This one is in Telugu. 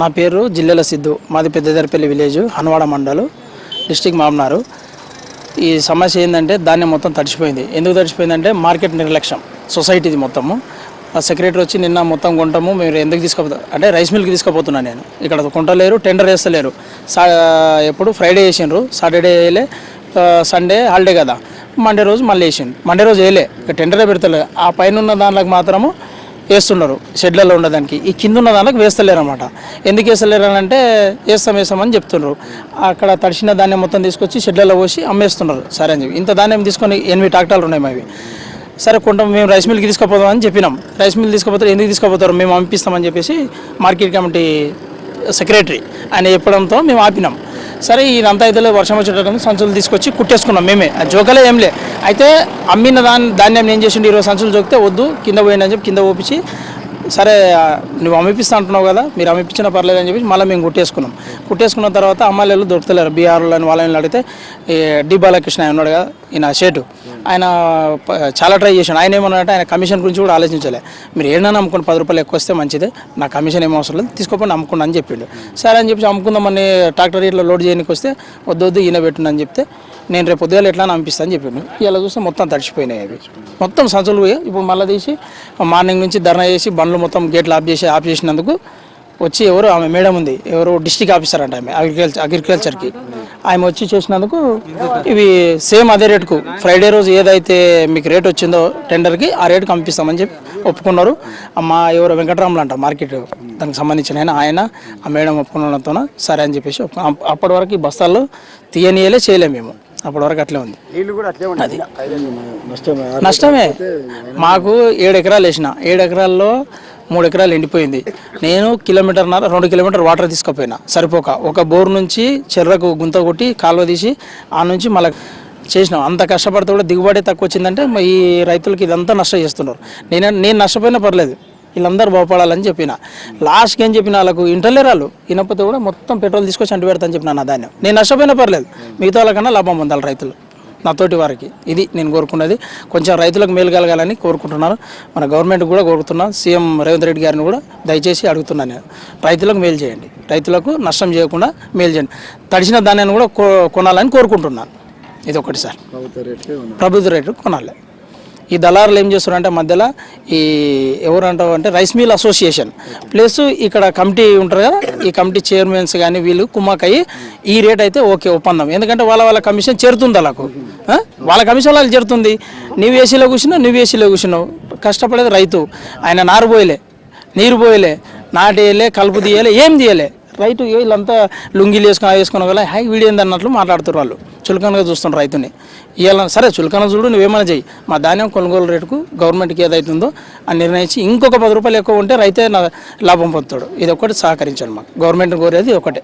నా పేరు జిల్లెల సిద్ధు, మాది పెద్దదర్పల్లి విలేజ్, హన్వాడ మండలు, డిస్టిక్ మామ్నారు. ఈ సమస్య ఏంటంటే ధాన్యం మొత్తం తడిచిపోయింది. ఎందుకు తడిచిపోయిందంటే మార్కెట్ నిర్లక్ష్యం, సొసైటీది మొత్తము. ఆ సెక్రటరీ వచ్చి నిన్న మొత్తం కొంటాము, మీరు ఎందుకు తీసుకుపోతారు అంటే రైస్ మిల్కి తీసుకుపోతున్నాను నేను. ఇక్కడ కొంటలేరు, టెండర్ వేస్తలేరు. ఎప్పుడు ఫ్రైడే వేసిండ్రు, సాటర్డే వేయలే, సండే హాలిడే కదా, మండే రోజు మళ్ళీ వేసిండు. మండే రోజు వేయలే, ఇక టెండరే పెడతలేదు. ఆ పైన ఉన్న దాంట్లోకి మాత్రము వేస్తున్నారు, షెడ్లలో ఉండడానికి. ఈ కింద ఉన్న దానికి వేస్తలేరు అన్నమాట. ఎందుకు వేస్తలేరు అని అంటే వేస్తామని చెప్తున్నారు. అక్కడ తడిసిన ధాన్యం మొత్తం తీసుకొచ్చి షెడ్లలో పోసి అమ్మేస్తున్నారు. సరే అని చెప్పి ఇంత ధాన్యం తీసుకొని 8 ట్రాక్టర్లు ఉన్నాయి మావి. సరే కొంటాం, మేము రైస్ మిల్కి తీసుకుపోదామని చెప్పినాం. రైస్ మిల్ తీసుకుపోతారు, ఎందుకు తీసుకుపోతారు, మేము పంపిస్తామని చెప్పేసి మార్కెట్ కమిటీ సెక్రటరీ ఆయన చెప్పడంతో మేము ఆపినాం. సరే ఇదంతా అయితే వర్షం వచ్చేటప్పుడు సంచులు తీసుకొచ్చి కుట్టేసుకున్నాం మేమే, జోకలే ఏం లే. అయితే అమ్మిన ధాన్యం ఏం చేసిండు, 20 సంచులు జోకితే వద్దు కింద పోయిందని చెప్పి కింద ఓపించి, సరే నువ్వు అమ్మిపిస్తా అంటున్నావు కదా, మీరు అమ్మిపించినా పర్లేదు అని చెప్పి మళ్ళీ మేము కుట్టేసుకున్న తర్వాత అమ్మాయిలు దొరుకుతలేరు. బీఆర్లు అని వాళ్ళని అడిగితే డి బాలకృష్ణ ఆయన ఉన్నాడు కదా, ఈయన షేటు, ఆయన చాలా ట్రై చేశాను. ఆయన ఏమన్నారంటే ఆయన కమిషన్ గురించి కూడా ఆలోచించలే. మీరు ఏదైనా అమ్ముకుని 10 రూపాయలు ఎక్కువ వస్తే మంచిదే, నా కమిషన్ ఏం అవసరం లేదు, తీసుకోపోయి అమ్ముకున్నా అని చెప్పిండు. సరే అని చెప్పి అమ్ముకుందామని ట్రాక్టర్ ఇట్లా లోడ్ చేయడానికి వస్తే వద్దు ఈయన పెట్టుండని చెప్తే నేను రేపు పొద్దుగాల ఎట్లా అనిపిస్తా అని చెప్పిండు. ఇలా చూస్తే మొత్తం తడిచిపోయినాయి అవి, మొత్తం సంచులు పోయి. ఇప్పుడు మళ్ళీ తీసి మార్నింగ్ నుంచి ధర్నా చేసి బండ్లు మొత్తం గేట్లు ఆఫ్ చేసినందుకు వచ్చి ఎవరు ఆమె మేడం ఉంది, ఎవరు డిస్టిక్ ఆఫీసర్ అంట ఆమె అగ్రికల్చర్కి, ఆమె వచ్చి చేసినందుకు ఇవి సేమ్ అదే రేటుకు ఫ్రైడే రోజు ఏదైతే మీకు రేట్ వచ్చిందో టెండర్కి ఆ రేటుకి పంపిస్తామని చెప్పి ఒప్పుకున్నారు. మా ఎవరు వెంకటరాములు అంట మార్కెట్ దానికి సంబంధించిన ఆయన ఆ మేడం ఒప్పుకున్నతో సరే అని చెప్పేసి అప్పటి వరకు ఈ బస్తాల్లో తీయనీయలే చేయలేము మేము. అప్పటి వరకు అట్లే ఉంది. అది నష్టమే. మాకు 7 ఎకరాలు వేసిన, 7 ఎకరాల్లో 3 ఎకరాలు ఎండిపోయింది. నేను 1.5-2 కిలోమీటర్ వాటర్ తీసుకుపోయినా సరిపోక, ఒక బోర్ నుంచి చెర్రకు గుంత కొట్టి కాలువ తీసి ఆ నుంచి మళ్ళీ చేసినాం. అంత కష్టపడితే కూడా దిగుబడి తక్కువ వచ్చిందంటే ఈ రైతులకి ఇదంతా నష్టం చేస్తున్నారు. నేను నష్టపోయినా పర్లేదు, వీళ్ళందరూ బాగుపడాలని చెప్పిన. లాస్ట్కి ఏం చెప్పిన, వాళ్ళకు ఇంటర్లేరాలు వినకపోతే కూడా మొత్తం పెట్రోల్ తీసుకొచ్చి అంటు పెడతాను చెప్పిన. నా ధాన్యం నేను నష్టపోయినా పర్లేదు, మిగతా వాళ్ళకన్నా లాభం పొందాలి రైతులు, నాతోటి వారికి. ఇది నేను కోరుకున్నది. కొంచెం రైతులకు మేలు కలగాలని కోరుకుంటున్నాను. మన గవర్నమెంట్ కూడా కోరుతున్నాను, సీఎం రేవంత్ రెడ్డి గారిని కూడా దయచేసి అడుగుతున్నాను నేను, రైతులకు మేలు చేయండి, రైతులకు నష్టం చేయకుండా మేలు చేయండి. తడిసిన ధాన్యాన్ని కూడా కొనాలని కోరుకుంటున్నాను. ఇది ఒకటి సార్, ప్రభుత్వ రేటు కొనాలి. ఈ దళారులు ఏం చేస్తున్నారంటే మధ్యలో ఈ ఎవరు అంటారు అంటే రైస్ మిల్ అసోసియేషన్ ప్లస్ ఇక్కడ కమిటీ ఉంటారు కదా, ఈ కమిటీ చైర్మన్స్ కానీ వీళ్ళు కుమ్మక్కయ్యి ఈ రేట్ అయితే ఓకే ఒప్పందం. ఎందుకంటే వాళ్ళ కమిషన్ చేరుతుంది, వాళ్ళ కమిషన్ వాళ్ళు చేరుతుంది. నువ్వు ఏసీలో కూర్చున్నావు, కష్టపడేది రైతు. ఆయన నారు పోయలే, నీరు పోయలే, నాటేయలే, కలుపు తీయలే, ఏం తీయలే. రైతు వీళ్ళంతా లుంగీలు వేసుకున్న వల్ల హై వీడియోంది అన్నట్లు మాట్లాడుతారు. వాళ్ళు చులకనగా చూస్తున్నారు రైతుని. ఇవాళ సరే చులకన చూడు, నువ్వేమైనా చెయ్యి, మా ధాన్యం కొనుగోలు రేటుకు గవర్నమెంట్కి ఏదైతుందో అని నిర్ణయించి ఇంకొక 10 రూపాయలు ఎక్కువ ఉంటే రైతే లాభం పొందుతాడు. ఇది ఒకటి సహకరించండి మాకు, గవర్నమెంట్ కోరేది ఒకటే.